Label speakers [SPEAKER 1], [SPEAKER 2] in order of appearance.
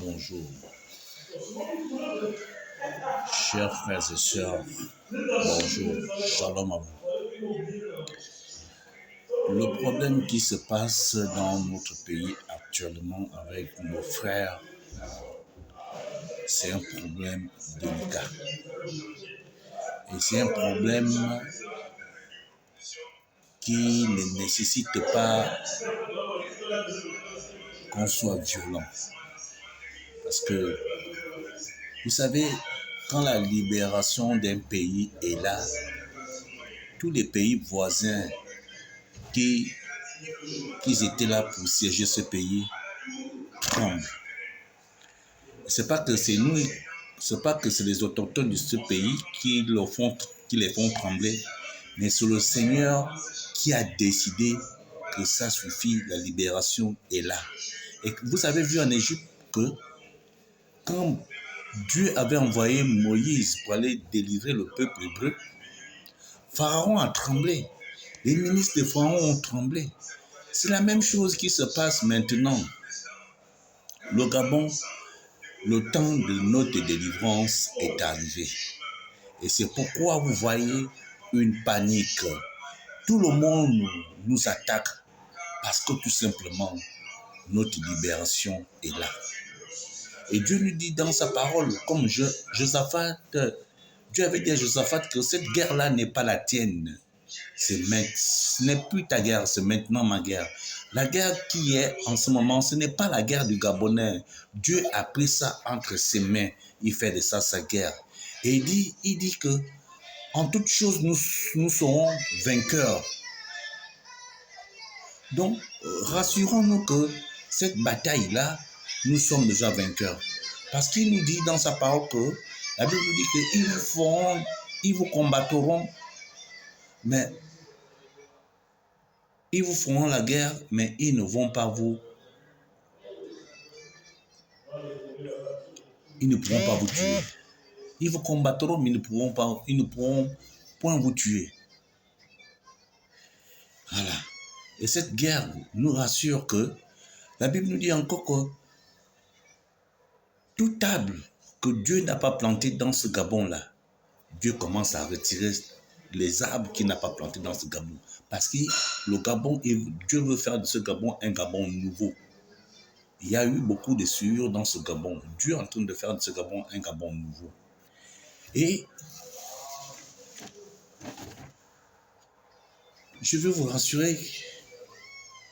[SPEAKER 1] bonjour. Chers frères et sœurs, bonjour, shalom à vous. Le problème qui se passe dans notre pays actuellement avec nos frères, c'est un problème délicat. Et c'est un problème qui ne nécessite pas qu'on soit violent. Parce que, vous savez, quand la libération d'un pays est là, tous les pays voisins qui étaient là pour siéger ce pays tremblent. C'est pas que c'est nous, c'est pas que c'est les autochtones de ce pays qui les font trembler, mais c'est le Seigneur qui a décidé que ça suffit, la libération est là. Et vous avez vu en Égypte que quand Dieu avait envoyé Moïse pour aller délivrer le peuple hébreu, Pharaon a tremblé. Les ministres de Pharaon ont tremblé. C'est la même chose qui se passe maintenant. Le Gabon, le temps de notre délivrance est arrivé. Et c'est pourquoi vous voyez une panique. Tout le monde nous attaque parce que tout simplement, notre libération est là. Et Dieu nous dit dans sa parole, comme Josaphat, Dieu avait dit à Josaphat que cette guerre-là n'est pas la tienne. Ce n'est plus ta guerre, c'est maintenant ma guerre. La guerre qui est en ce moment, ce n'est pas la guerre du Gabonais. Dieu a pris ça entre ses mains. Il fait de ça sa guerre. Et il dit que en toute chose, nous serons vainqueurs. Donc, rassurons-nous que cette bataille-là, nous sommes déjà vainqueurs. Parce qu'il nous dit dans sa parole que, la Bible nous dit qu'ils vous combattront, mais ils vous feront la guerre, mais ils ne vont pas ils ne pourront pas vous tuer. Ils vous combattront, mais ils ne pourront point vous tuer. Voilà. Et cette guerre nous rassure que la Bible nous dit encore que toute arbre que Dieu n'a pas planté dans ce Gabon-là, Dieu commence à retirer les arbres qu'il n'a pas plantés dans ce Gabon. Parce que le Gabon, Dieu veut faire de ce Gabon un Gabon nouveau. Il y a eu beaucoup de sueurs dans ce Gabon. Dieu est en train de faire de ce Gabon un Gabon nouveau. Et je veux vous rassurer